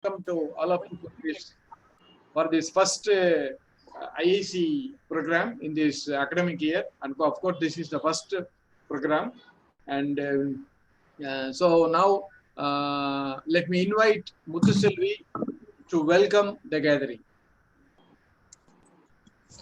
welcome to all of you for this first IAC program in this academic year. And of course, this is the first program. And so now let me invite Muthuselvi to welcome the gathering.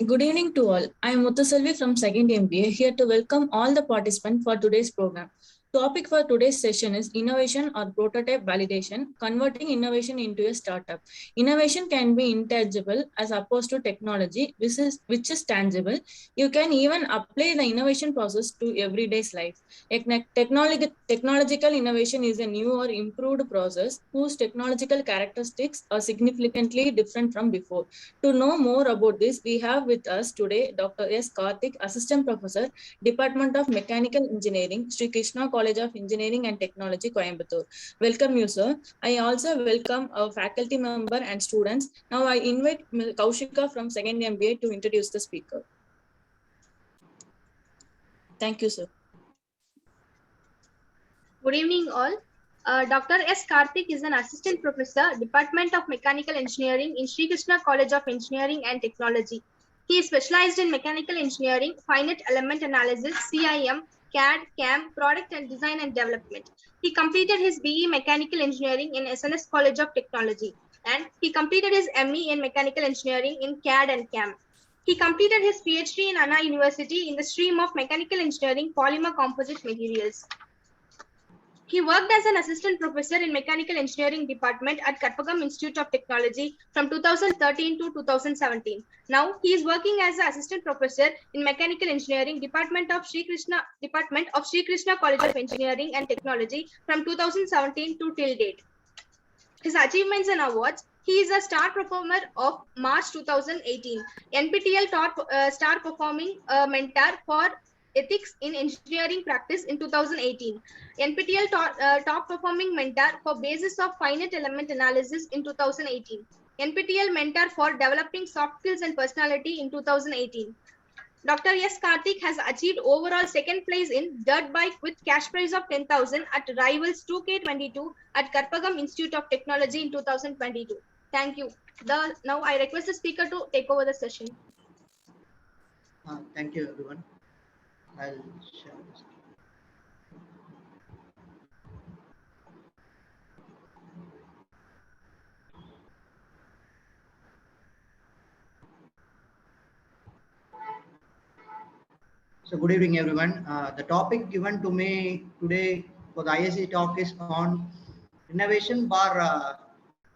Good evening to all. I am Muthuselvi from 2nd MBA, here to welcome all the participants for today's program. Topic for today's session is innovation or prototype validation, converting innovation into a startup. Innovation can be intangible as opposed to technology, which is tangible. You can even apply the innovation process to everyday's life. Technological innovation is a new or improved process whose technological characteristics are significantly different from before. To know more about this, we have with us today Dr. S. Karthik, Assistant Professor, Department of Mechanical Engineering, Sri Krishna College of Engineering and Technology, Coimbatore. Welcome you, sir. I also welcome our faculty member and students. Now I invite Kaushika from 2nd MBA to introduce the speaker. Thank you, sir. Good evening, all. Dr. S. Karthik is an Assistant Professor, Department of Mechanical Engineering in Sri Krishna College of Engineering and Technology. He is specialized in Mechanical Engineering, Finite Element Analysis, CIM, CAD, CAM, Product and Design and Development. He completed his BE Mechanical Engineering in SNS College of Technology, and he completed his ME in Mechanical Engineering in CAD and CAM. He completed his PhD in Anna University in the stream of Mechanical Engineering, Polymer Composite Materials. He worked as an assistant professor in Mechanical Engineering Department at Karthik Institute of Technology from 2013 to 2017. Now he is working as an assistant professor in Mechanical Engineering Department of Sri Krishna College of Engineering and Technology from 2017 to till date. His achievements and awards: he is a star performer of March 2018, NPTEL star performing mentor for Ethics in Engineering Practice in 2018, NPTEL top performing mentor for Basis of Finite Element Analysis in 2018, NPTEL mentor for Developing Soft Skills and Personality in 2018. Dr. S. Karthik has achieved overall second place in dirt bike with cash prize of 10,000 at Rivals 2K22 at Karthik Institute of Technology in 2022. Thank you. Now I request the speaker to take over the session. Thank you, everyone. I'll share this. So good evening, everyone. The topic given to me today for the ISC talk is on innovation bar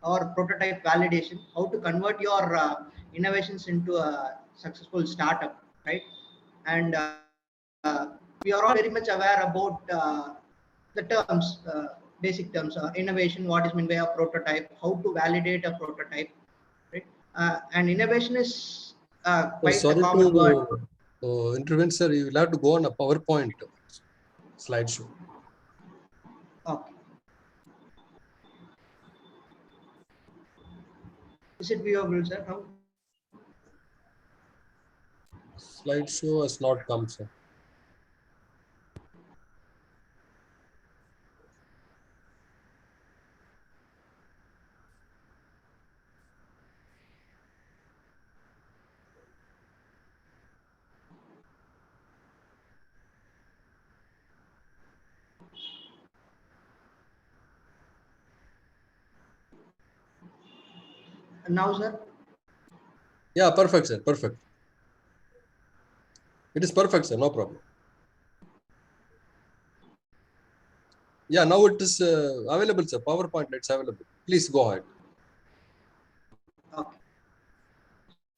or prototype validation, how to convert your innovations into a successful startup, right? And we are all very much aware about the terms, basic terms, innovation, what is meant by a prototype, how to validate a prototype, right? And innovation is quite a common word. Intervene, sir, you will have to go on a PowerPoint slideshow. Okay. Is it viewable, sir? How? Slideshow has not come, sir. Now, sir? Yeah, perfect, sir. Perfect. It is perfect, sir. No problem. Yeah, now it is available, sir. PowerPoint, it's available. Please go ahead. Okay.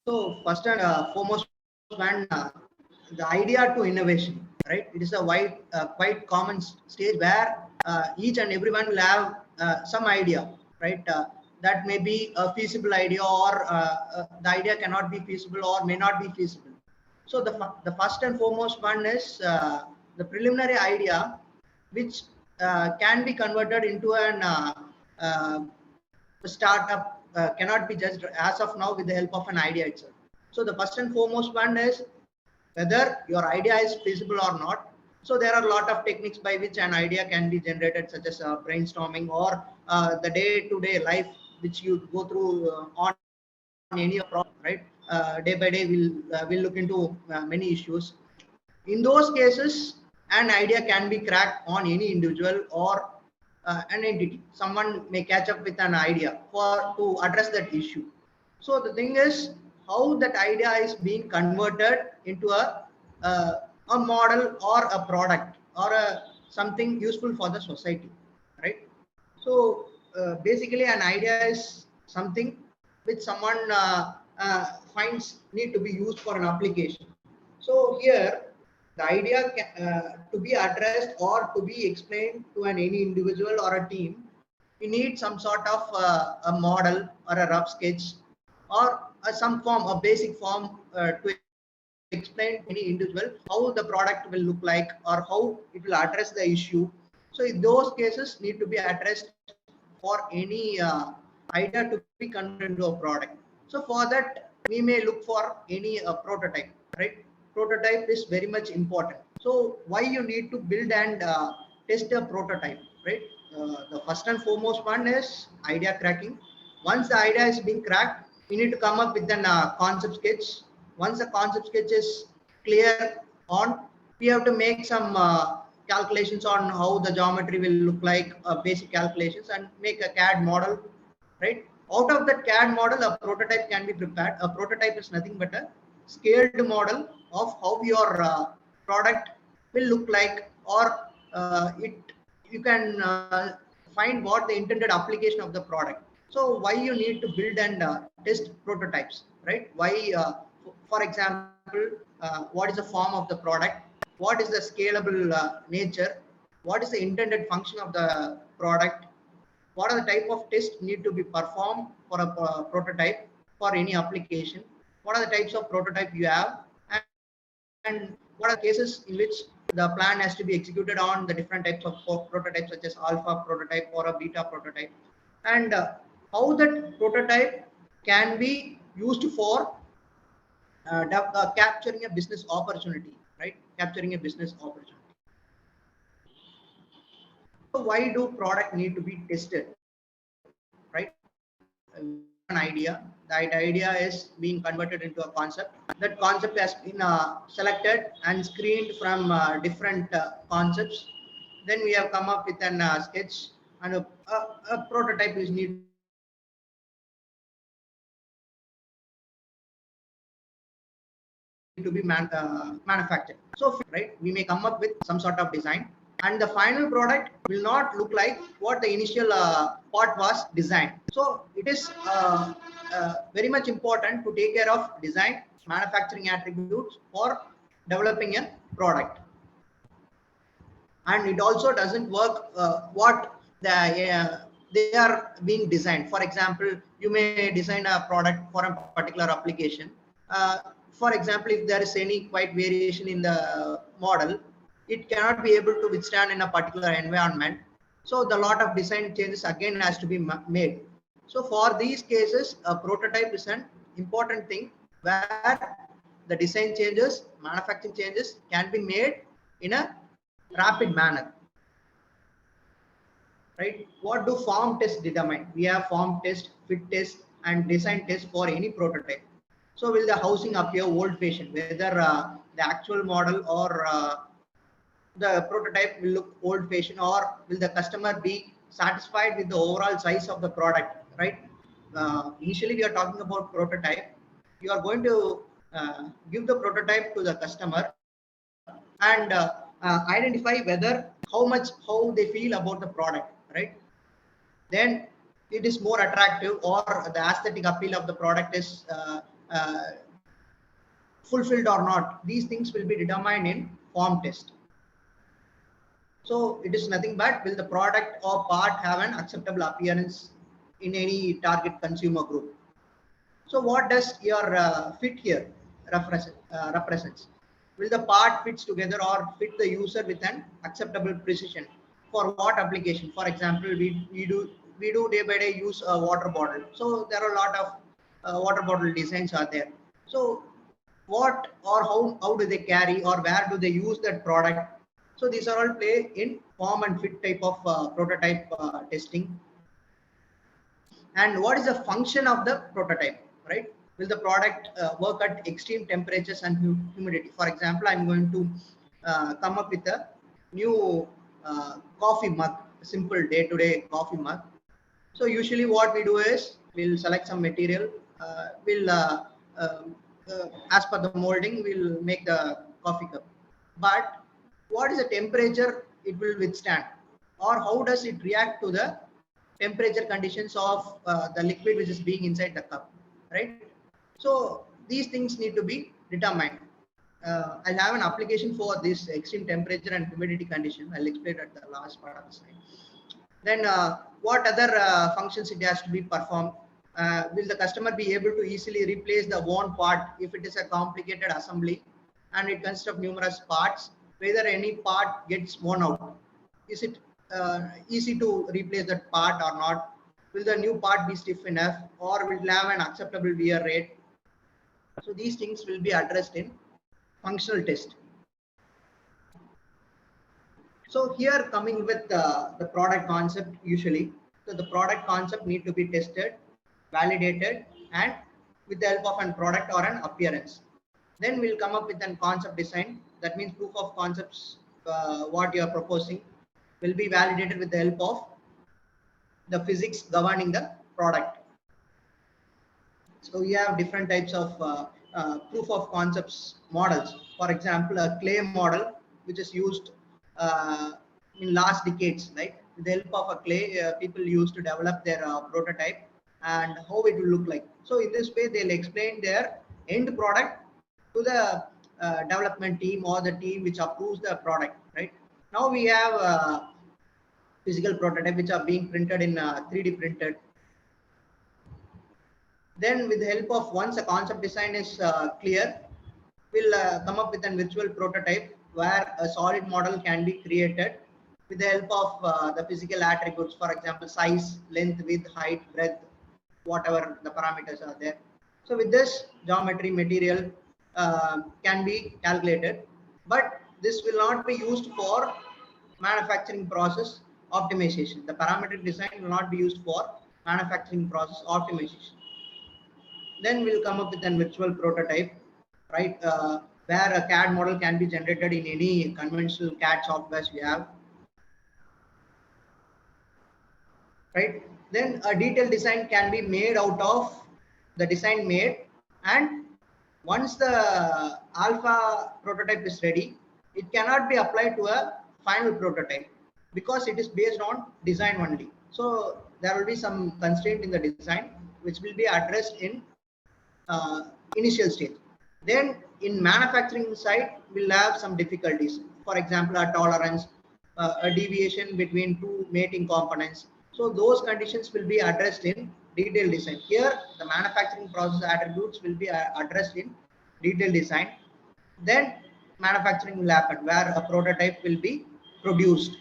So first and foremost, one, the idea to innovation, right? It is a quite common stage where each and everyone will have some idea, right? That may be a feasible idea, or the idea cannot be feasible or may not be feasible. So the first and foremost one is the preliminary idea, which can be converted into an startup. Cannot be judged as of now with the help of an idea itself. So the first and foremost one is whether your idea is feasible or not. So there are a lot of techniques by which an idea can be generated, such as brainstorming or the day-to-day life which you go through on any problem, right? Day by day, we'll look into many issues. In those cases, an idea can be cracked on any individual or an entity. Someone may catch up with an idea to address that issue. So the thing is how that idea is being converted into a model or a product or something useful for the society, right? So basically, an idea is something which someone finds need to be used for an application. So here, the idea to be addressed or to be explained to any individual or a team, you need some sort of a model or a rough sketch or some form, a basic form to explain to any individual how the product will look like or how it will address the issue. So in those cases need to be addressed for any idea to be converted into a product. So for that, we may look for any prototype, right? Prototype is very much important. So why you need to build and test a prototype, right? The first and foremost one is idea cracking. Once the idea is being cracked, we need to come up with an concept sketch. Once the concept sketch is clear on, we have to make some calculations on how the geometry will look like, basic calculations, and make a CAD model, right? Out of that CAD model, a prototype can be prepared. A prototype is nothing but a scaled model of how your product will look like, or you can find what the intended application of the product. So why you need to build and test prototypes, right? Why, for example, what is the form of the product? What is the scalable nature? What is the intended function of the product? What are the type of tests need to be performed for a prototype for any application? What are the types of prototype you have? And what are the cases in which the plan has to be executed on the different types of prototypes, such as alpha prototype or a beta prototype? And how that prototype can be used for capturing a business opportunity, right? Capturing a business opportunity. So why do product need to be tested, right? An idea, that idea is being converted into a concept. That concept has been selected and screened from different concepts. Then we have come up with an sketch, and a prototype is needed to be manufactured. So, right, we may come up with some sort of design, and the final product will not look like what the initial part was designed. So it is very much important to take care of design, manufacturing attributes for developing a product. And it also doesn't work what they are being designed. For example, you may design a product for a particular application. For example, if there is any quite variation in the model, it cannot be able to withstand in a particular environment. So the lot of design changes again has to be made. So for these cases, a prototype is an important thing where the design changes, manufacturing changes can be made in a rapid manner, right? What do form tests determine? We have form test, fit test, and design test for any prototype. So will the housing appear old-fashioned, whether the actual model or the prototype will look old-fashioned, or will the customer be satisfied with the overall size of the product, right? Initially, we are talking about prototype. You are going to give the prototype to the customer and identify whether how they feel about the product, right? Then it is more attractive, or the aesthetic appeal of the product is fulfilled or not. These things will be determined in form test. So it is nothing but will the product or part have an acceptable appearance in any target consumer group. So what does your fit here represents? Will the part fits together or fit the user with an acceptable precision? For what application? For example, we do day by day use a water bottle. So there are a lot of water bottle designs are there. So what or how do they carry, or where do they use that product? So these are all play in form and fit type of prototype testing. And what is the function of the prototype, right? Will the product work at extreme temperatures and humidity? For example, I'm going to come up with a new coffee mug, a simple day-to-day coffee mug. So usually what we do is we'll select some material, as per the molding, we'll make the coffee cup. But what is the temperature it will withstand, or how does it react to the temperature conditions of the liquid which is being inside the cup, right? So these things need to be determined. I'll have an application for this extreme temperature and humidity condition. I'll explain at the last part of the slide. Then what other functions it has to be performed? Will the customer be able to easily replace the worn part if it is a complicated assembly and it consists of numerous parts? Whether any part gets worn out, is it easy to replace that part or not? Will the new part be stiff enough, or will it have an acceptable wear rate? So these things will be addressed in functional test. So here coming with the product concept usually. So the product concept need to be tested, validated, and with the help of an product or an appearance. Then we'll come up with a concept design. That means proof of concepts, what you are proposing will be validated with the help of the physics governing the product. So we have different types of proof of concepts models. For example, a clay model, which is used in last decades, right? With the help of a clay, people used to develop their prototype and how it will look like. So in this way, they'll explain their end product to the development team or the team which approves the product, right? Now we have physical prototype which are being printed in 3D printed. Then with the help of, once a concept design is clear, we'll come up with a virtual prototype where a solid model can be created with the help of the physical attributes, for example, size, length, width, height, breadth, whatever the parameters are there. So with this, geometry, material can be calculated, but this will not be used for manufacturing process optimization. The parametric design will not be used for manufacturing process optimization. Then we'll come up with a virtual prototype, right? Where a CAD model can be generated in any conventional CAD softwares we have, right? Then a detailed design can be made out of the design made, and once the alpha prototype is ready, it cannot be applied to a final prototype because it is based on design only. So there will be some constraint in the design which will be addressed in initial stage. Then in manufacturing side, we'll have some difficulties. For example, a tolerance, a deviation between two mating components. So those conditions will be addressed in detailed design. Here, the manufacturing process attributes will be addressed in detailed design. Then manufacturing will happen where a prototype will be produced.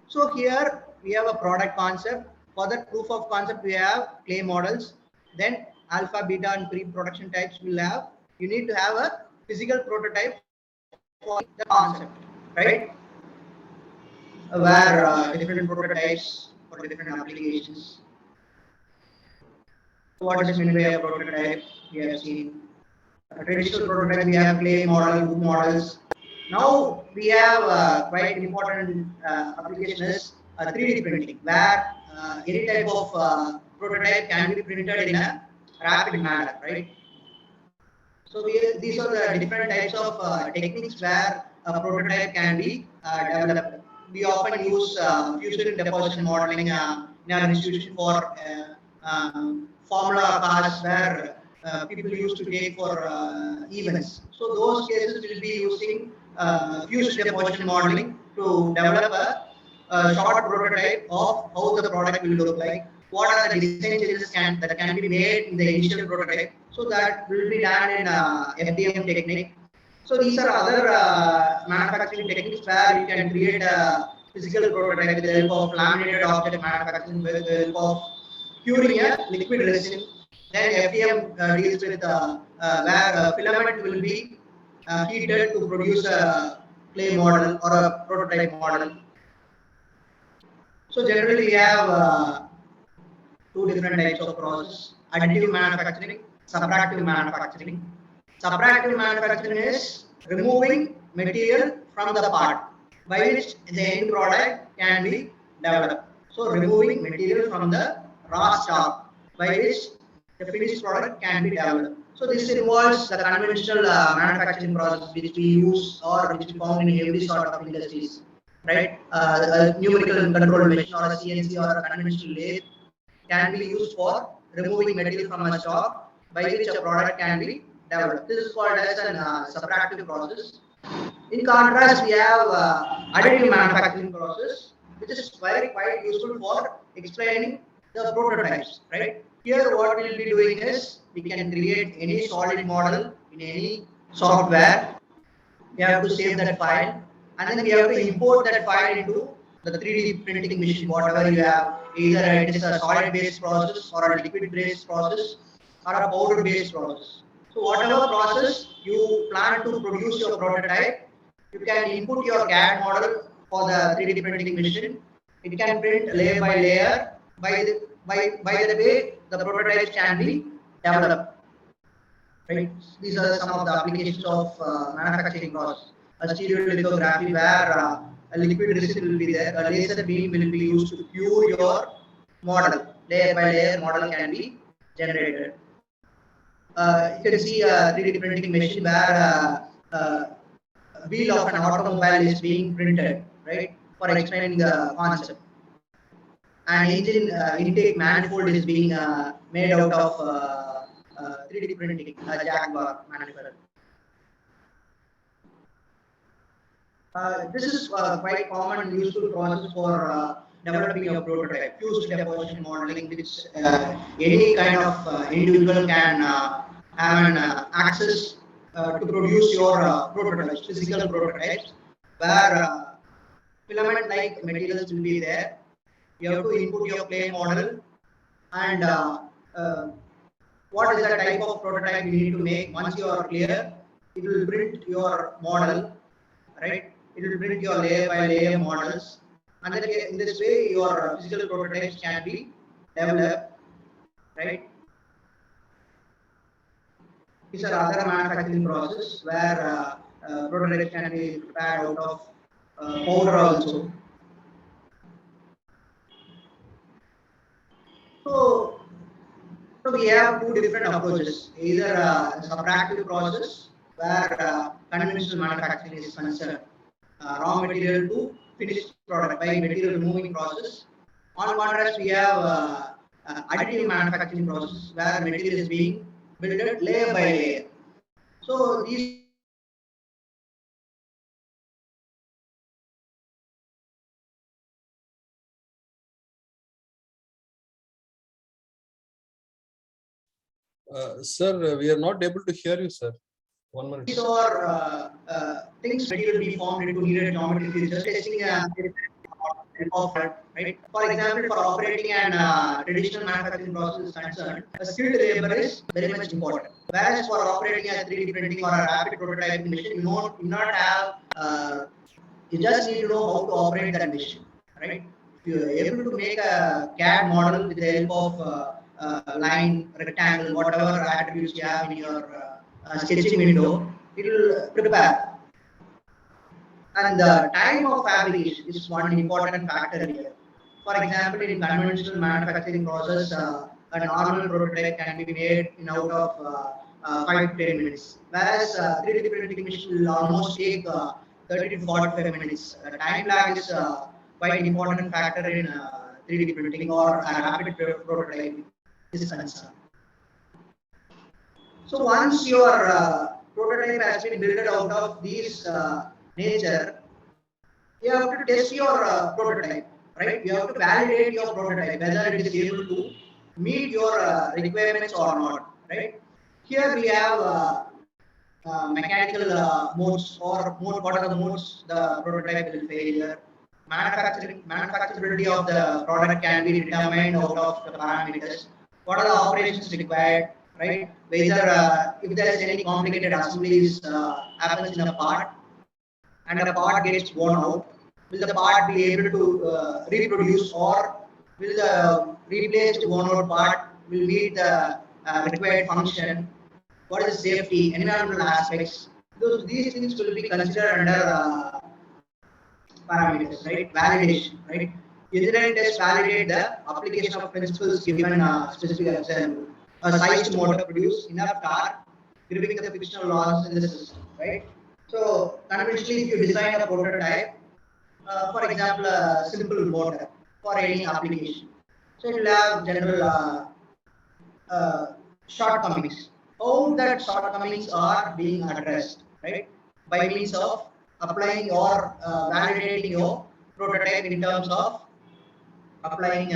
So here we have a product concept. For that proof of concept, we have clay models. Then alpha, beta, and pre-production types will have. You need to have a physical prototype for the concept, right? Where different prototypes for different applications. What is meant by a prototype? We have seen a traditional prototype. We have clay model, wood models. Now we have quite important application is 3D printing, where any type of prototype can be printed in a rapid manner, right? So these are the different types of techniques where a prototype can be developed. We often use fusion deposition modeling in our institution for formula cars where people used to take for events. So those cases will be using fusion deposition modeling to develop a short prototype of how the product will look like. What are the design changes that can be made in the initial prototype? So that will be done in FDM technique. So these are other manufacturing techniques where you can create a physical prototype with the help of laminated object manufacturing, with the help of curing a liquid resin. Then FDM deals with where filament will be heated to produce a clay model or a prototype model. So generally we have two different types of process: additive manufacturing, subtractive manufacturing. Subtractive manufacturing is removing material from the part by which the end product can be developed. So removing material from the raw stock by which the finished product can be developed. So this involves the conventional manufacturing process which we use or which we found in every sort of industries, right? A numerical control machine or a CNC or a conventional lathe can be used for removing material from a stock by which a product can be developed. This is called as an subtractive process. In contrast, we have additive manufacturing process, which is very quite useful for explaining the prototypes, right? Here, what we'll be doing is we can create any solid model in any software. We have to save that file, and then we have to import that file into the 3D printing machine, whatever you have. Either it is a solid based process or a liquid based process or a powder based process. So whatever process you plan to produce your prototype, you can input your CAD model for the 3D printing machine. It can print layer by layer. By the way, the prototypes can be developed. Right? These are some of the applications of manufacturing process. A stereolithography where a liquid resin will be there, a laser beam will be used to cure your model. Layer by layer model can be generated. You can see a 3D printing machine where a wheel of an automobile is being printed, right? For explaining the concept. An engine intake manifold is being made out of 3D printing, a Jaguar manifold. This is quite common and useful process for developing a prototype. Fused deposition modeling, which any kind of individual can have an access to produce your prototypes, physical prototypes, where filament-like materials will be there. You have to input your clay model and what is the type of prototype you need to make. Once you are clear, it will print your model, right? It will print your layer by layer models, and then in this way your physical prototypes can be developed, right? These are other manufacturing process where prototypes can be prepared out of powder also. So we have two different approaches, either a subtractive process where conventional manufacturing is concerned, raw material to finished product by material removing process. On contrast, we have additive manufacturing process where material is being built layer by layer. So these Sir, we are not able to hear you, sir. 1 minute. These are things material be formed into needed geometry features. Testing right? For example, for operating an traditional manufacturing process is concerned, a skilled labor is very much important. Whereas for operating a 3D printing or a rapid prototyping machine, you not have. You just need to know how to operate that machine, right? If you are able to make a CAD model with the help of line, rectangle, whatever attributes you have in your sketching window, it will prepare. And the time of fabrication is one important factor here. For example, in conventional manufacturing process, a normal prototype can be made in out of 5 to 10 minutes. Whereas 3D printing machine will almost take 30 to 45 minutes. The time lag is quite an important factor in 3D printing or a rapid prototype is concerned. So once your prototype has been built out of these nature, you have to test your prototype, right? You have to validate your prototype whether it is able to meet your requirements or not, right? Here we have mechanical modes or mode. What are the modes the prototype will failure? Manufacturability of the product can be determined out of the parameters. What are the operations required, right? Whether if there is any complicated assemblies happens in a part and a part gets worn out, will the part be able to reproduce, or will the replaced worn out part will meet the required function? What is the safety, environmental aspects? These things will be considered under parameters, right? Validation, right? Engineering tests validate the application of principles given specific example. A sized motor produce enough torque, gripping the frictional loss in the system, right? So conventionally, if you design a prototype, for example, a simple motor for any application, so it will have general shortcomings. How that shortcomings are being addressed, right? By means of applying or validating your prototype in terms of applying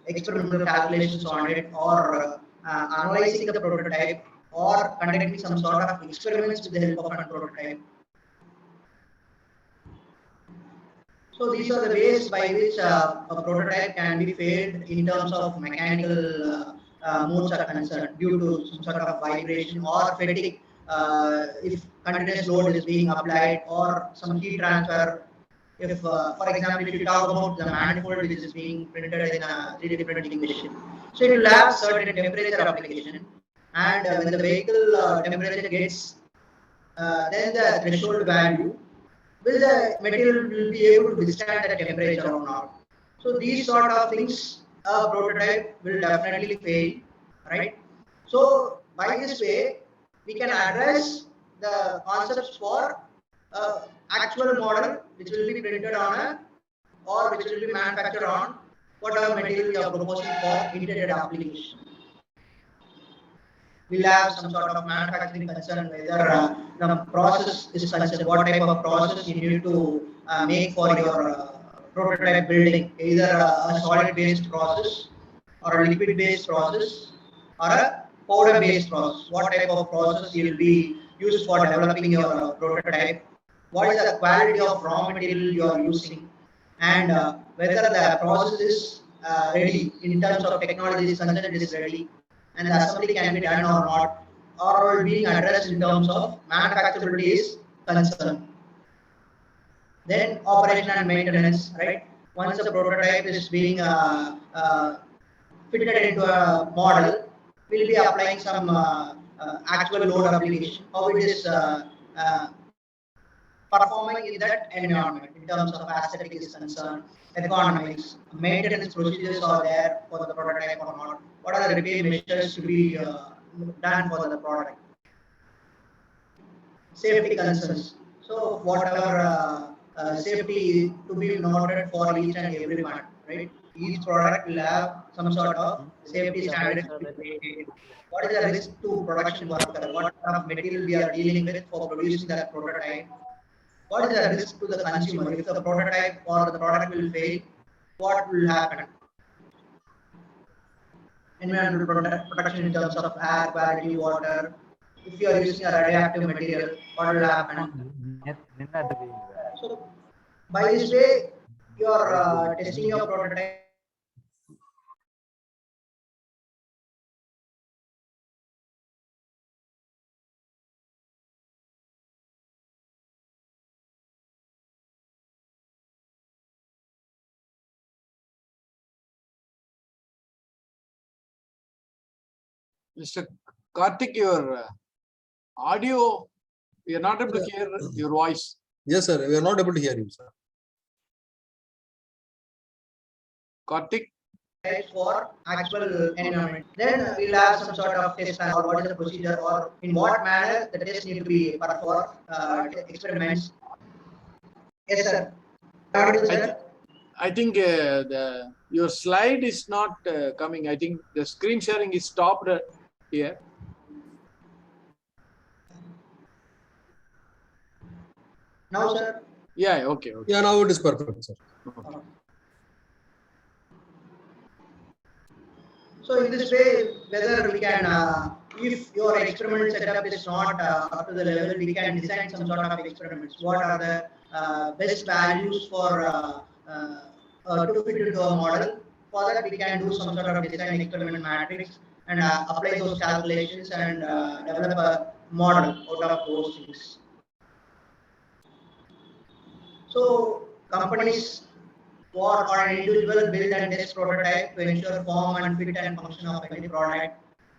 experimental calculations on it, or analyzing the prototype, or conducting some sort of experiments with the help of a prototype. So these are the ways by which a prototype can be failed in terms of mechanical modes are concerned, due to some sort of vibration or fatigue, if continuous load is being applied, or some heat transfer. If, for example, if you talk about the manifold which is being printed in a 3D printing machine, so it will have certain temperature application, and when the vehicle temperature gets, then the threshold value, will the material will be able to withstand that temperature or not? So these sort of things, a prototype will definitely fail, right? So by this way, we can address the concepts for actual model which will be printed on a, or which will be manufactured on whatever material we are proposing for intended application. We'll have some sort of manufacturing concern, whether the process is concerned, what type of process you need to make for your prototype building, either a solid based process, or a liquid based process, or a powder based process. What type of process you will be used for developing your prototype, what is the quality of raw material you are using, and whether the process is ready in terms of technology is concerned, it is ready, and the assembly can be done or not, or being addressed in terms of manufacturability is concerned. Then operation and maintenance, right? Once a prototype is being fitted into a model, we'll be applying some actual load application, how it is performing in that environment in terms of aesthetic is concerned, ergonomics, maintenance procedures are there for the prototype or not, what are the repair measures to be done for the product, safety concerns. So whatever safety to be noted for each and every one, right? Each product will have some sort of safety standards. What is the risk to production worker? What kind of material we are dealing with for producing that prototype? What is the risk to the consumer? If the prototype or the product will fail, what will happen? Environmental protection in terms of air quality, water. If you are using a radioactive material, what will happen? So by this way, you are testing your prototype. Mr. Karthik, your audio, we are not able to hear your voice. Yes, sir. We are not able to hear you, sir. Karthik? For actual environment, then we'll have some sort of test plan, or what is the procedure, or in what manner the test need to be performed for experiments. Yes, sir. I think your slide is not coming. I think the screen sharing is stopped here. Now, sir? Yeah, okay. Yeah, now it is perfect, sir. Okay. So in this way, whether we can, if your experiment setup is not up to the level, we can design some sort of experiments. What are the best values for to fit into a model? For that, we can do some sort of design experiment matrix and apply those calculations and develop a model out of those things. So companies or an individual build and test prototype to ensure form and fit and function of any product,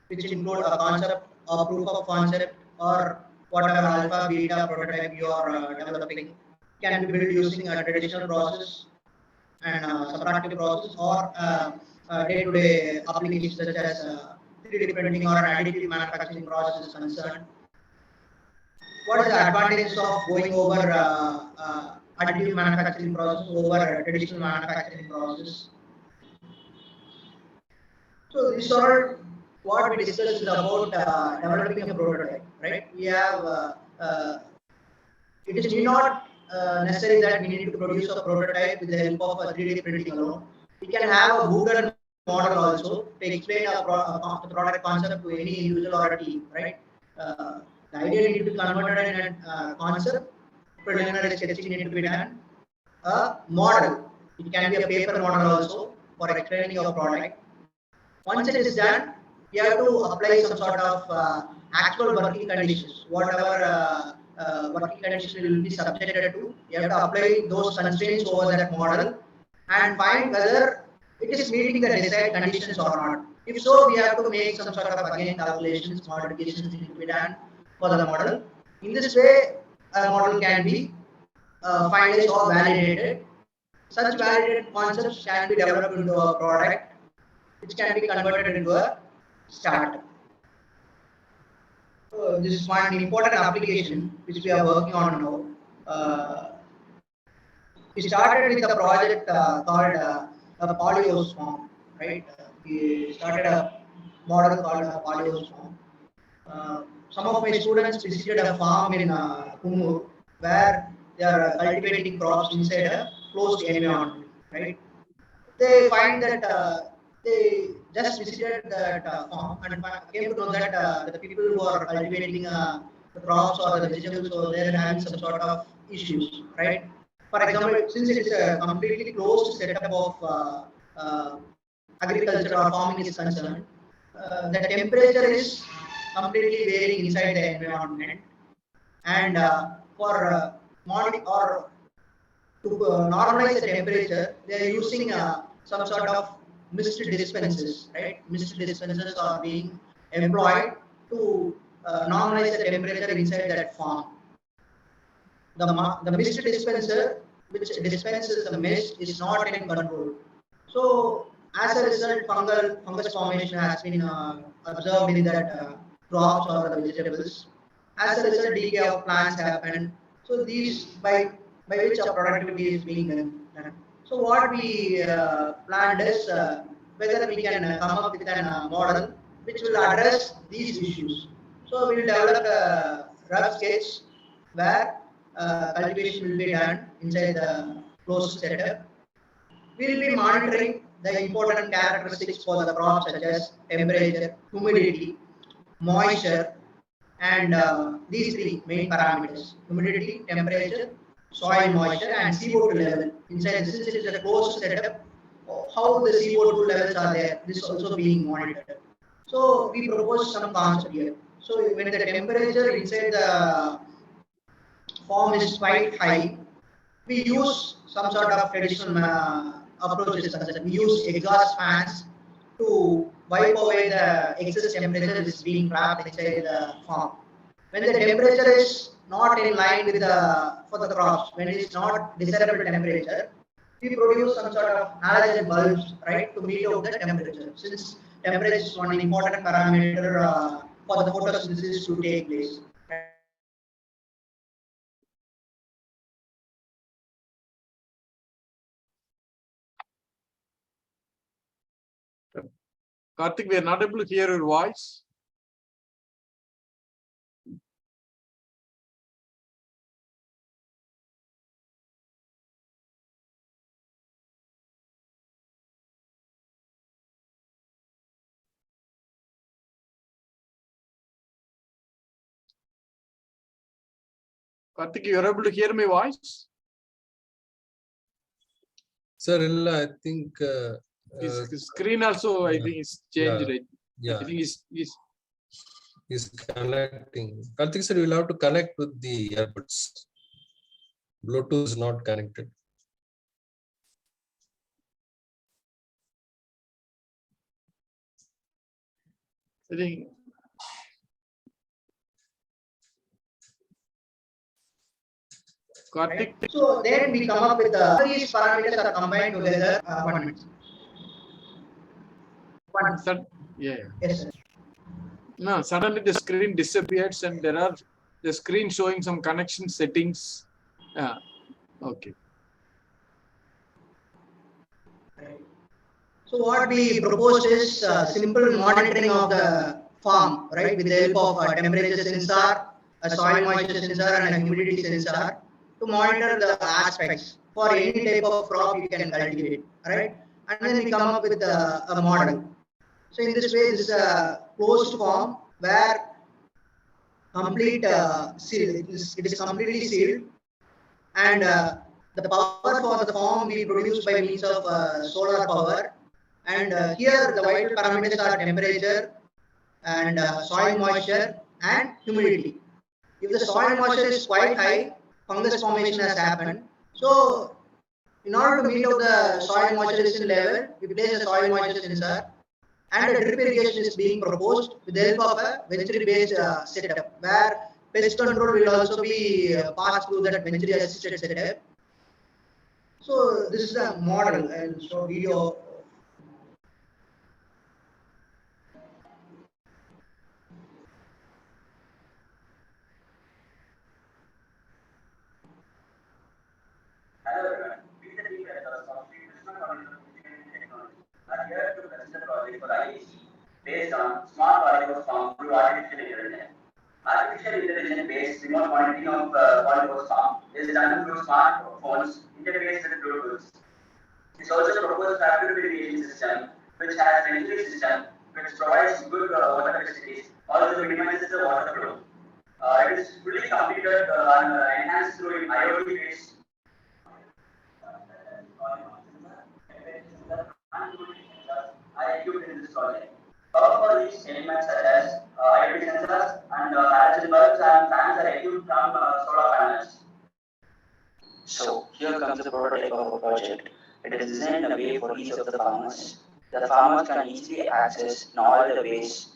which include a concept or proof of concept or whatever alpha, beta prototype you are developing, can be built using a traditional process and subtractive process or day-to-day applications such as 3D printing or an additive manufacturing process is concerned. What is the advantage of going over additive manufacturing process over traditional manufacturing process? So this all what we discussed is about developing a prototype, right? We have it is not necessary that we need to produce a prototype with the help of a 3D printing alone. We can have a Google model also to explain the product concept to any individual or a team, right? The idea need to be converted in a concept, preliminary sketching need to be done, a model. It can be a paper model also for explaining your product. Once it is done, you have to apply some sort of actual working conditions. Whatever working conditions will be subjected to, you have to apply those constraints over that model and find whether it is meeting the desired conditions or not. If so, we have to make some sort of again calculations, modifications need to be done for the model. In this way, a model can be finalized or validated. Such validated concepts can be developed into a product which can be converted into a startup. So this is one important application which we are working on now. We started with a project called a polyoswarm, right? We started a model called a polyoswarm. Some of my students visited a farm in Kumur where they are cultivating crops inside a closed environment, right? They find that they just visited that farm and came to know that the people who are cultivating the crops or the vegetables, so they're having some sort of issues, right? For example, since it is a completely closed setup of agriculture or farming is concerned, the temperature is completely varying inside the environment, and for morning or to normalize the temperature, they are using some sort of mist dispensers, right? Mist dispensers are being employed to normalize the temperature inside that farm. The mist dispenser, which dispenses the mist, is not in control. So, as a result, fungus formation has been observed in that crops or the vegetables. As a result, decay of plants happen. So these by which our productivity is being done. So what we planned is whether we can come up with a model which will address these issues. So we will develop a rough sketch where cultivation will be done inside the closed setup. We will be monitoring the important characteristics for the crop such as temperature, humidity, moisture, and these three main parameters: humidity, temperature, soil moisture, and CO2 level. Inside, since it is a closed setup, how the CO2 levels are there, this is also being monitored. So we propose some concept here. So when the temperature inside the farm is quite high, we use some sort of traditional approaches. We use exhaust fans to wipe away the excess temperature which is being trapped inside the farm. When the temperature is not in line with the for the crops, when it is not desirable temperature, we produce some sort of halogen bulbs, right, to meet out the temperature. Since temperature is one important parameter for the photosynthesis to take place. Karthik, we are not able to hear your voice. Karthik, you are able to hear my voice? Sir, I think His screen also, I think, is changed. Right? Yeah. I think He's connecting. Karthik sir, you will have to connect with the earbuds. Bluetooth is not connected. I think Karthik. Right? So then we come up with all these parameters are combined together. 1 minute. Yeah. Yes, sir. No, suddenly the screen disappears and there are the screen showing some connection settings. Okay. So what we proposed is simple monitoring of the farm, right, with the help of a temperature sensor, a soil moisture sensor, and a humidity sensor to monitor the aspects for any type of crop you can cultivate, right? And then we come up with a model. So in this way, this is a closed form where complete seal. It is completely sealed, and the power for the farm we produce by means of solar power. And here the vital parameters are temperature and soil moisture and humidity. If the soil moisture is quite high, fungus formation has happened. So in order to meet out the soil moisturization level, we place a soil moisture sensor, and a drip irrigation is being proposed with the help of a venturi based setup where pest control will also be passed through that venturi assisted setup. So this is a model and so video. Hello everyone, we are the team members of the Krishna College of Engineering and Technology are here to present a project for IAC based on smart polymerase farm through artificial intelligence. Artificial intelligence based remote monitoring of polymerase farm is done through smartphones interfaced with Bluetooth. It's also a proposed rapid irrigation system which has an entry system which provides good water facilities, also minimizes the water flow. It is fully completed and enhanced through IoT based are equipped in this project. Power for these elements such as IoT sensors and halogen bulbs and fans are equipped from solar panels. So here comes the prototype of a project. It is designed in a way for ease of the farmers. The farmers can easily access in all the ways.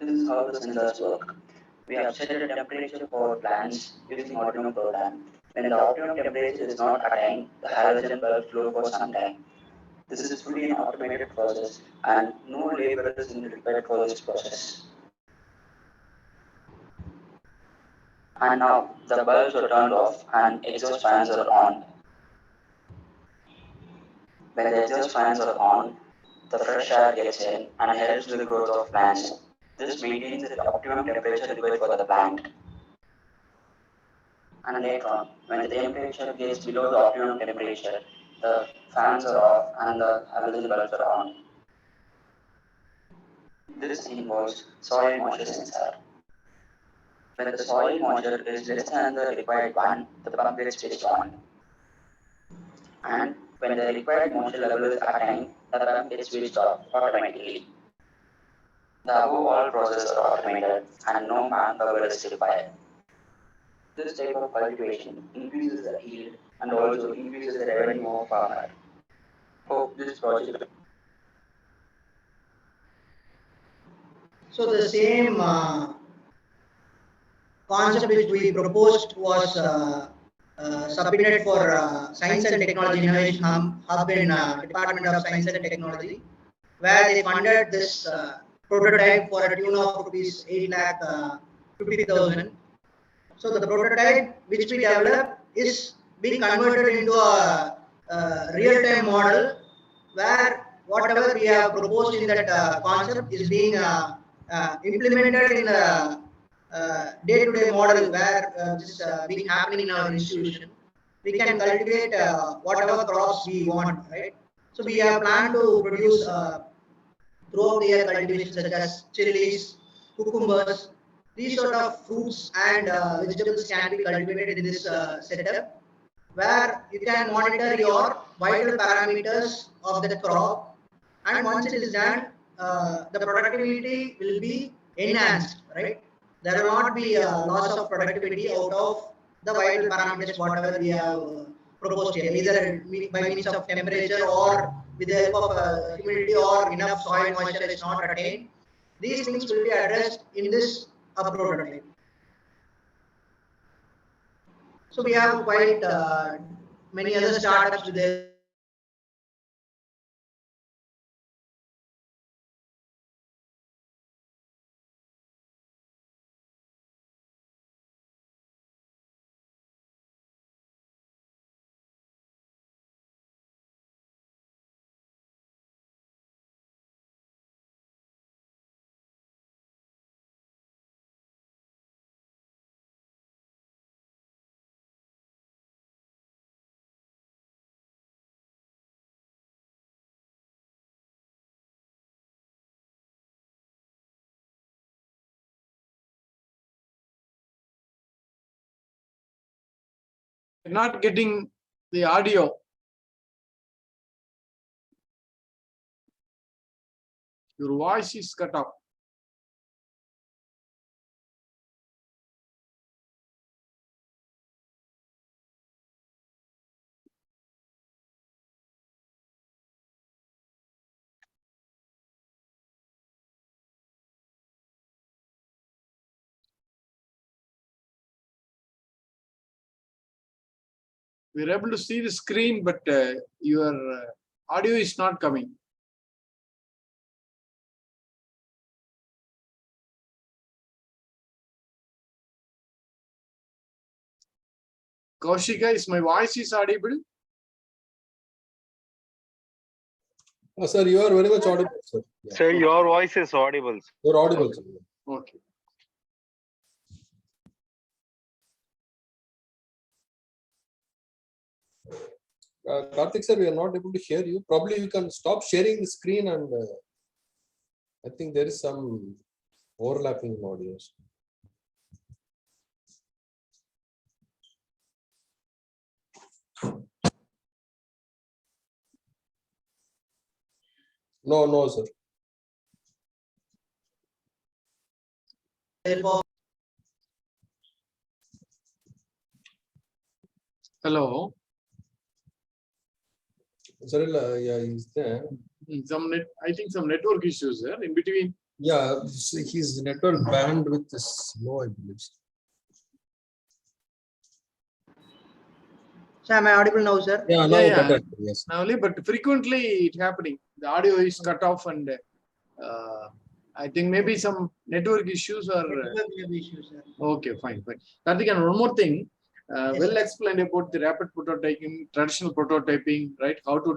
This is how the sensors work. We have set a temperature for plants using Arduino program. When the optimum temperature is not attained, the halogen bulb flow for some time. This is fully an automated process and no labor is required for this process. And now the bulbs are turned off and exhaust fans are on. When the exhaust fans are on, the fresh air gets in and helps with the growth of plants. This maintains the optimum temperature required for the plant. And later on, when the temperature gets below the optimum temperature, the fans are off and the halogen bulbs are on. This involves soil moisture sensor. When the soil moisture is less than the required one, the pump gets switched on. And when the required moisture level is attained, the pump gets switched off automatically. The above all processes are automated and no manpower is required. This type of cultivation increases the yield and also increases the revenue of farmer. Hope this project. So the same concept which we proposed was submitted for Science and Technology Innovation Hub in Department of Science and Technology, where they funded this prototype for a tune of rupees 8,50,000. So the prototype which we developed is being converted into a real-time model where whatever we have proposed in that concept is being implemented in the day-to-day model where this is being happening in our institution. We can cultivate whatever crops we want, right? So we have planned to produce throughout the year cultivations such as chilies, cucumbers. These sort of fruits and vegetables can be cultivated in this setup, where you can monitor your vital parameters of the crop, and once it is done, the productivity will be enhanced, right? There will not be a loss of productivity out of the vital parameters whatever we have proposed here, either by means of temperature or with the help of humidity or enough soil moisture is not attained. These things will be addressed in this prototype. So we have quite many other startups with their Not getting the audio. Your voice is cut off. We're able to see the screen, but your audio is not coming. Kaushika, is my voice is audible? Sir, you are very much audible, sir. Yeah. Sir, your voice is audible. You're audible, sir. Okay. Karthik, sir, we are not able to hear you. Probably you can stop sharing the screen, and I think there is some overlapping audios. No, no, sir. Hello. Sir, yeah, he's there. I think some network issues there in between. Yeah, his network bandwidth is low, I believe. So am I audible now, sir? Yeah, now better. Yes. Now, but frequently it happening. The audio is cut off, and I think maybe some network issues or. Issues, sir. Okay, fine. Karthik, and one more thing. Yes, Well sir. explained about the rapid prototyping, traditional prototyping, right? How to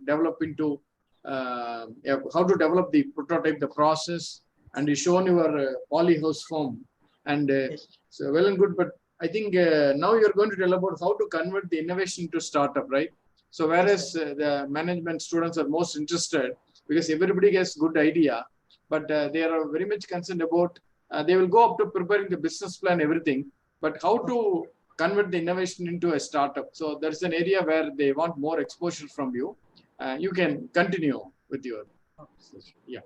develop into how to develop the prototype, the process, and you shown your polyhouse form, and Yes. so well and good. But I think now you're going to tell about how to convert the innovation to startup, right? So whereas the management students are most interested because everybody has good idea, but they are very much concerned about they will go up to preparing the business plan, everything, but how to convert the innovation into a startup. So there's an area where they want more exposure from you. You can continue with your yeah.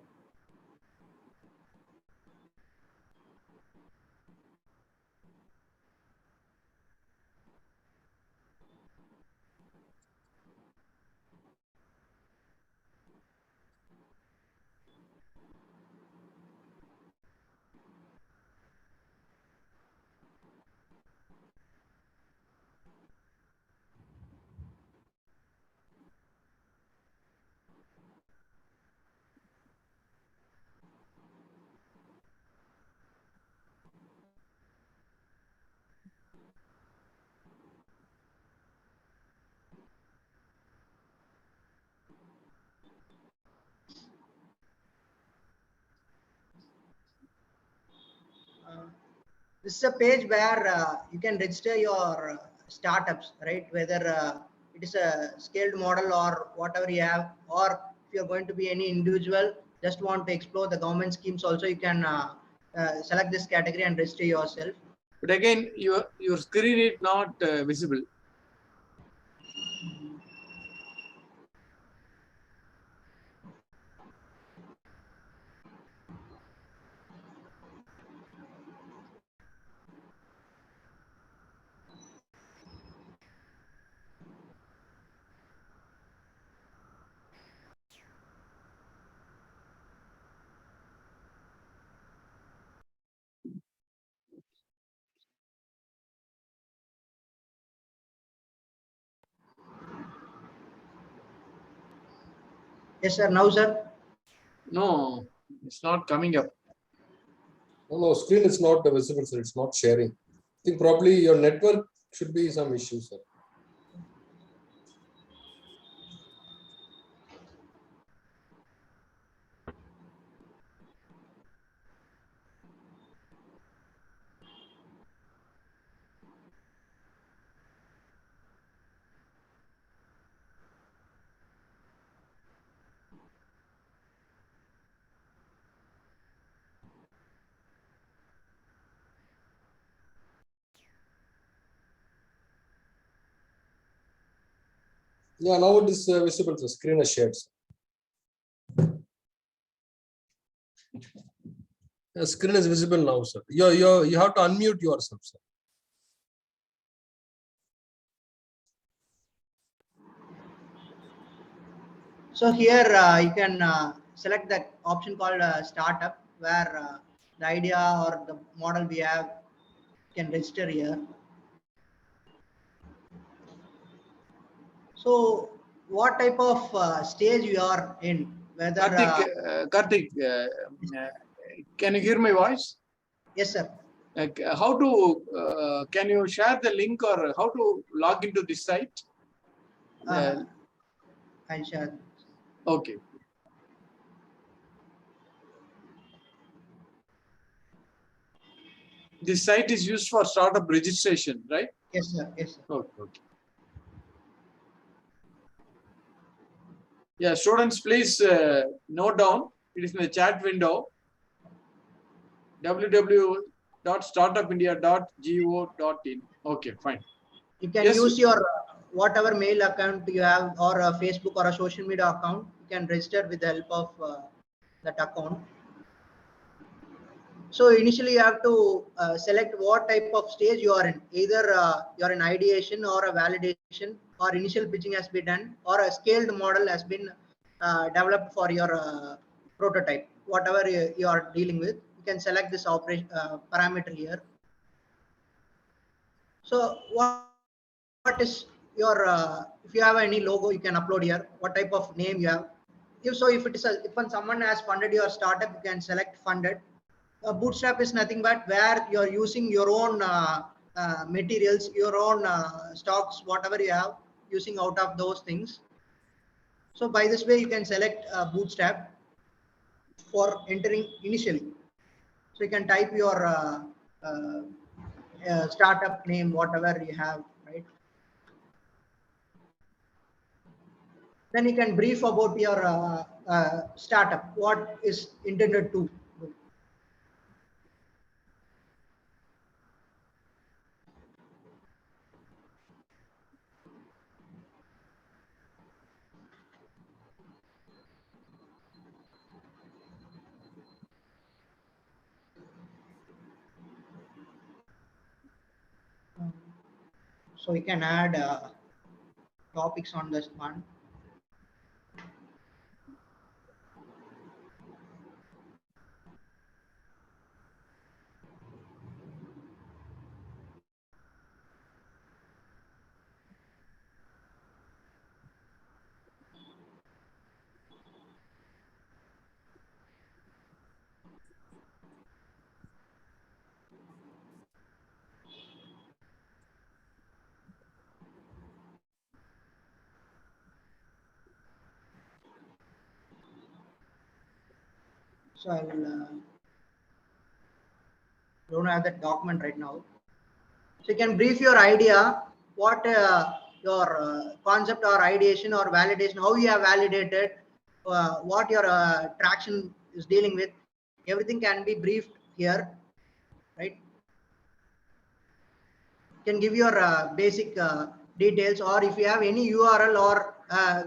This is a page where you can register your startups, right? Whether it is a scaled model or whatever you have, or if you're going to be any individual, just want to explore the government schemes also, you can select this category and register yourself. But again, your screen is not visible. Yes, sir. Now, sir. No, it's not coming up. No, screen is not visible, sir. It's not sharing. I think probably your network should be some issue, sir. Yeah, now it is visible. The screen is shared. The screen is visible now, sir. You have to unmute yourself, sir. So here you can select the option called startup, where the idea or the model we have can register here. So what type of stage you are in? Whether Karthik, can you hear my voice? yes, sir. How to can you share the link or how to log into this site? I'll share. Okay. This site is used for startup registration, right? Yes, sir. Yes, sir. Okay. Okay. Yeah, students, please note down. It is in the chat window. www.startupindia.go.in. Okay, fine. You can Yes. use your whatever mail account you have, or a Facebook or a social media account. You can register with the help of that account. So initially you have to select what type of stage you are in. Either you're in ideation or a validation, or initial pitching has been done, or a scaled model has been developed for your prototype. Whatever you are dealing with, you can select this operation parameter here. So what is your if you have any logo, you can upload here. What type of name you have? If it is if someone has funded your startup, you can select funded. Bootstrap is nothing but where you're using your own materials, your own stocks, whatever you have, using out of those things. So by this way, you can select Bootstrap for entering initially. So you can type your startup name, whatever you have, right? Then you can brief about your startup, what is intended to do. So you can add topics on this one. So I will don't have that document right now. So you can brief your idea, what your concept or ideation or validation, how you have validated, what your traction is dealing with. Everything can be briefed here, right? You can give your basic details, or if you have any URL or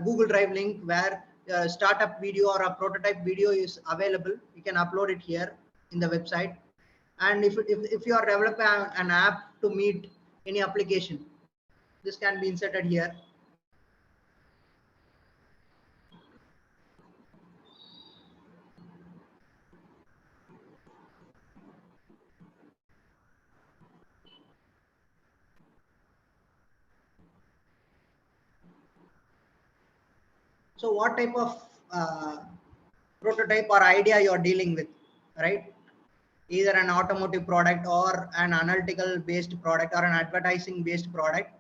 Google Drive link where startup video or a prototype video is available, you can upload it here in the website. And if you are developing an app to meet any application, this can be inserted here. So what type of prototype or idea you're dealing with, right? Either an automotive product or an analytical based product or an advertising based product.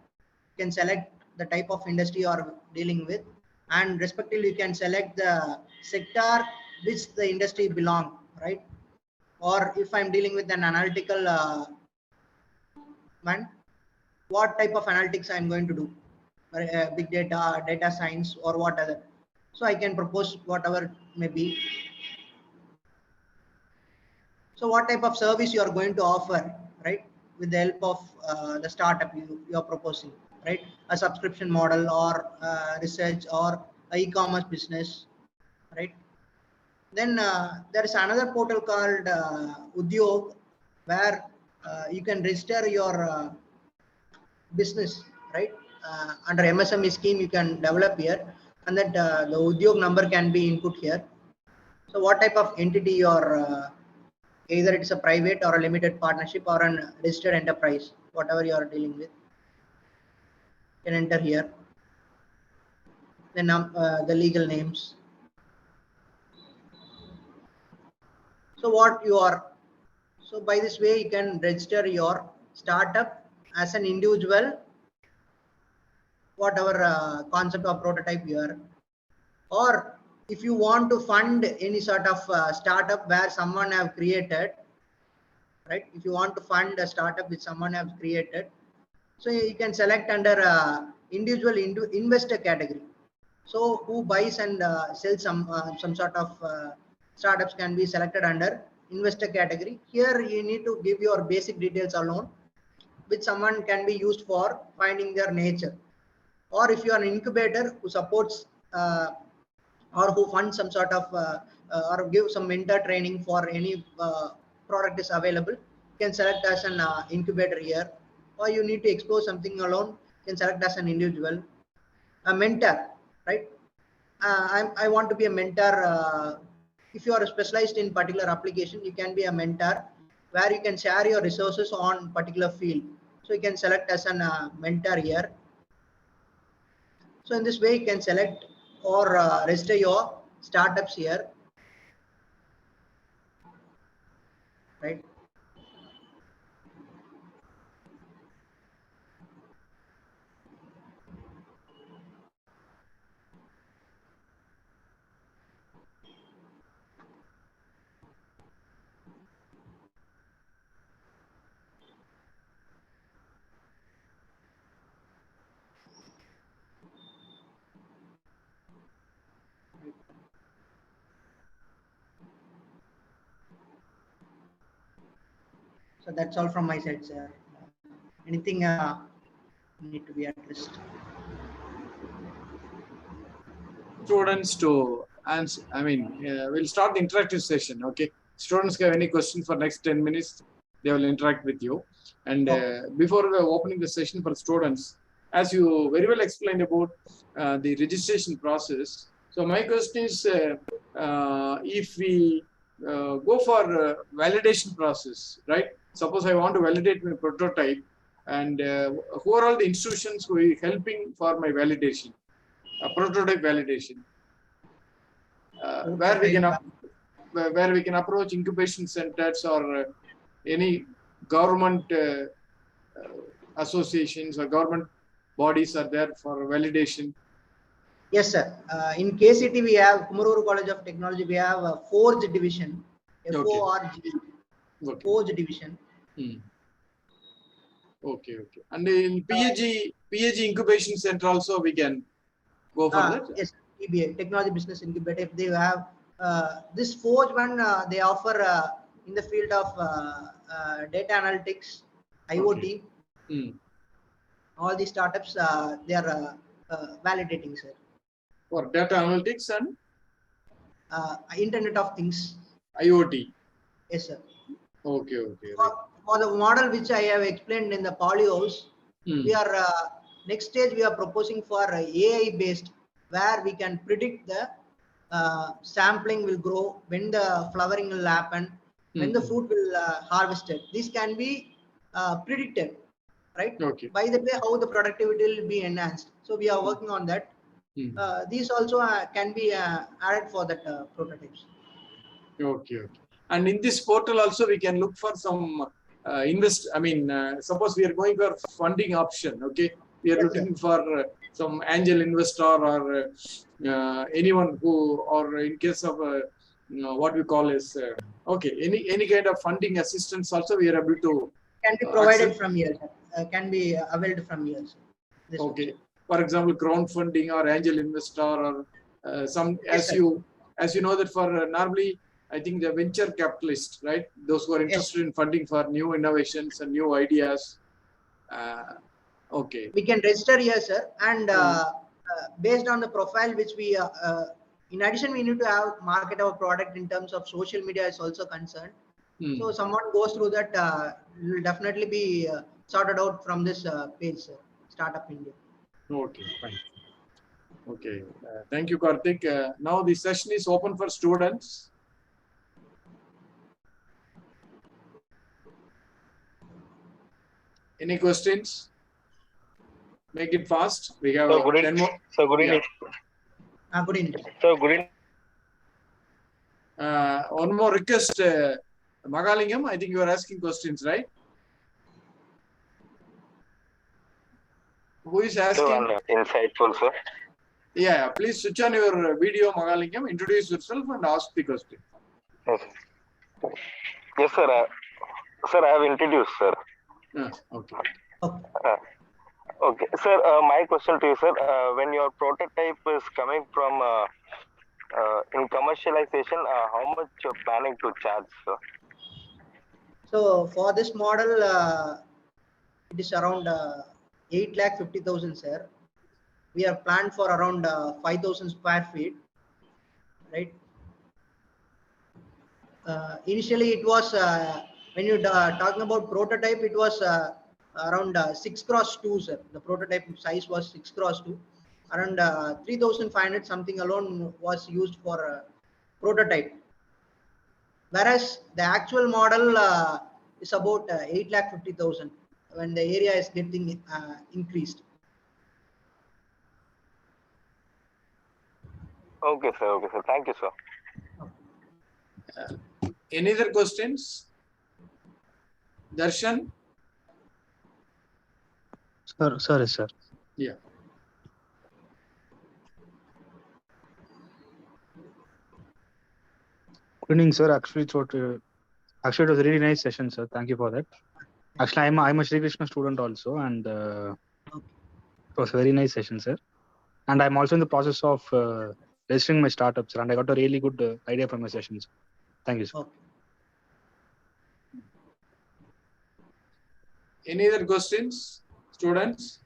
You can select the type of industry you're dealing with, and respectively you can select the sector which the industry belong, right? Or if I'm dealing with an analytical one, what type of analytics I'm going to do, big data, data science, or what other. So I can propose whatever may be. So what type of service you are going to offer, right? With the help of the startup you are proposing, right? A subscription model or research or a e-commerce business, right? Then there is another portal called Udyog, where you can register your business, right? Under MSME scheme, you can develop here, and that the Udyog number can be input here. So what type of entity you are, either it's a private or a limited partnership or an registered enterprise, whatever you are dealing with, you can enter here. Then the legal names. So what you are, so by this way you can register your startup as an individual, whatever concept or prototype you are. Or if you want to fund any sort of startup where someone have created, right? If you want to fund a startup which someone have created, so you can select under individual investor category. So who buys and sells some sort of startups can be selected under investor category. Here you need to give your basic details alone, which someone can be used for finding their nature. Or if you are an incubator who supports or who funds some sort of or give some mentor training for any product is available, you can select as an incubator here. Or you need to explore something alone, you can select as an individual. A mentor, right? I want to be a mentor. If you are specialized in particular application, you can be a mentor where you can share your resources on particular field. So you can select as an mentor here. So in this way, you can select or register your startups here, right? So that's all from my side, sir. Anything need to be addressed? Students to answer. I mean, we'll start the interactive session. Okay. Students have any question for next 10 minutes, they will interact with you. And before opening the session for students, as you very well explained about the registration process. So my question is, if we go for validation process, right? Suppose I want to validate my prototype, and who are all the institutions who are helping for my validation, prototype validation, where we can approach incubation centers or any government associations or government bodies are there for validation. Yes, sir. In KCT, we have Kumaruru College of Technology. We have a Forge division, FORG, Okay. Forge division. Okay. And in PAG incubation center also we can go for that. Yes, TBA, Technology Business Incubator. If they have this Forge one, they offer in the field of data analytics, IoT. Okay. All these startups they are validating, sir. For data analytics and Internet of Things, IoT. yes, sir. Okay. For the model which I have explained in the polyhouse, we are next stage we are proposing for AI based, where we can predict the sampling will grow, when the flowering will happen, when the fruit will harvested. This can be predicted, right? Okay. By the way, how the productivity will be enhanced. So we are working on that. These also can be added for that prototypes. Okay. And in this portal also we can look for some suppose we are going for funding option. Okay, we are Yes, looking for some angel investor or anyone who, or in case of what we call is any kind of funding assistance also we are able to Can be provided from here. Can be availed from here. This okay. For example, crowdfunding or angel investor or some, Yes, as you know that for normally, I think the venture capitalists, right? Those who are interested in funding for new innovations and new ideas. Okay. We can register here, sir, and based on the profile which we, in addition, we need to have market our product in terms of social media is also concerned. So someone goes through that, will definitely be sorted out from this page, sir. Startup India. Okay, fine. Okay, thank you, Karthik. Now the session is open for students. Any questions? Make it fast. We have 10 more. So good evening. Good evening. So good evening. One more request, Magalingam. I think you are asking questions, right? Who is asking? So insightful, sir. Yeah, please switch on your video, Magalingam. Introduce yourself and ask the question. Yes, yes sir. Sir, I have introduced, sir. Okay. Okay, sir. My question to you, sir. When your prototype is coming from in commercialization, how much you're planning to charge, sir? So for this model, it is around 8,50,000, sir. We are planned for around 5,000 square feet, right? Initially, it was when you talking about prototype, it was around 6x2, sir. The prototype size was 6x2. Around 3,500 something alone was used for prototype. Whereas the actual model is about 8,50,000 when the area is getting increased. Okay, sir. Okay, sir. Thank you, sir. Any other questions? Darshan? Sir. Yeah. Good evening, sir. Actually, it was a really nice session, sir. Thank you for that. Actually, I'm a Sri Krishna student also, and it was a very nice session, sir. And I'm also in the process of registering my startup, sir. And I got a really good idea from my session, sir. Thank you, sir. Okay. Any other questions, students?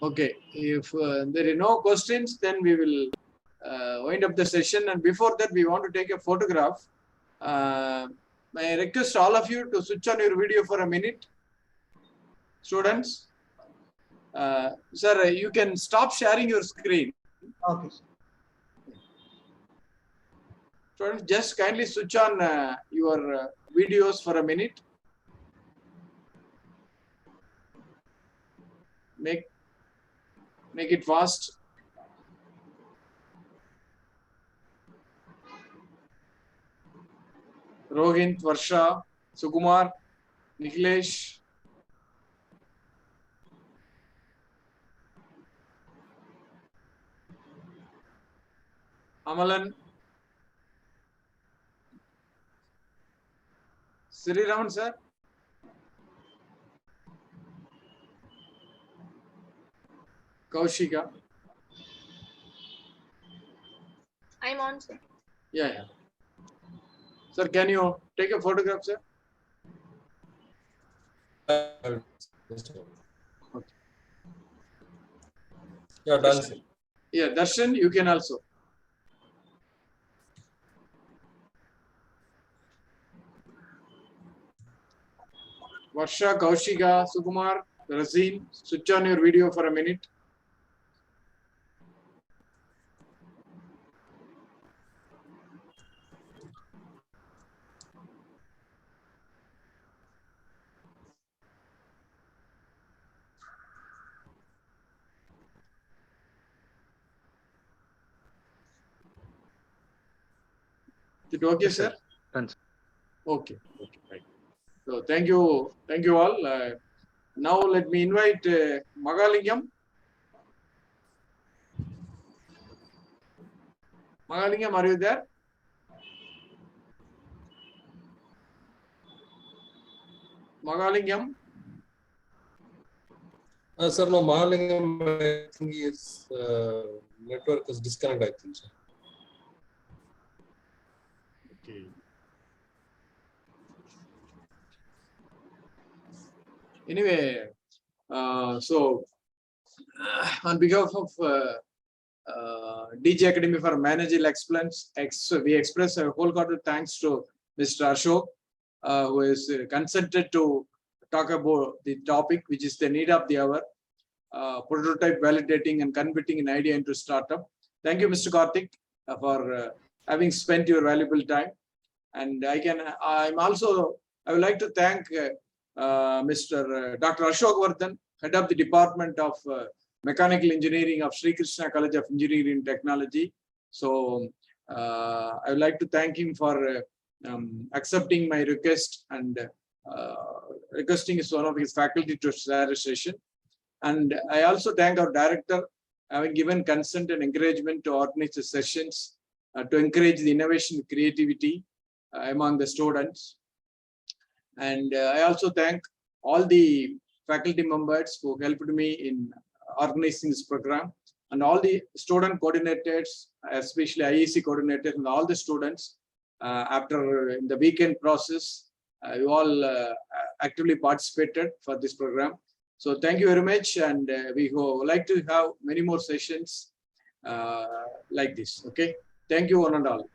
Okay, if there are no questions, then we will wind up the session. And before that, we want to take a photograph. May I request all of you to switch on your video for a minute? Students? Sir, you can stop sharing your screen. Okay, sir. Students, just kindly switch on your videos for a minute. Make it fast. Rohit, Varsha, Sukumar, Nikhilesh. Amalan. Sri Raman, sir. Kaushika. I'm on, sir. Yeah. Sir, can you take a photograph, sir? Okay. Yeah, done, sir. Yeah, Darshan, you can also. Varsha, Kaushika, Sukumar, Razin, switch on your video for a minute. Is it okay, Yes, sir? sir. Done, sir. Okay. Okay. Right. So thank you all. Now let me invite Magalingam. Magalingam, are you there? Magalingam. Sir, no, Mahalingam, I think his network is disconnected, I think. So. Okay. Anyway, so on behalf of DG Academy for Managerial Excellence, we express a wholehearted thanks to Mr. Ashok, who has consented to talk about the topic, which is the need of the hour, prototype validating and converting an idea into startup. Thank you, Mr. Karthik, for having spent your valuable time. And I would like to thank Mr. Dr. Ashok Vardhan, head of the Department of Mechanical Engineering of Sri Krishna College of Engineering and Technology. So I would like to thank him for accepting my request and requesting one of his faculty to share a session. And I also thank our director having given consent and encouragement to organize the sessions to encourage the innovation and creativity among the students. And I also thank all the faculty members who helped me in organizing this program, and all the student coordinators, especially IEC coordinators, and all the students. After in the weekend process, you all actively participated for this program. So thank you very much, and we would like to have many more sessions like this. Okay, thank you one and all.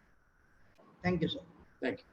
Thank you, sir. Thank you.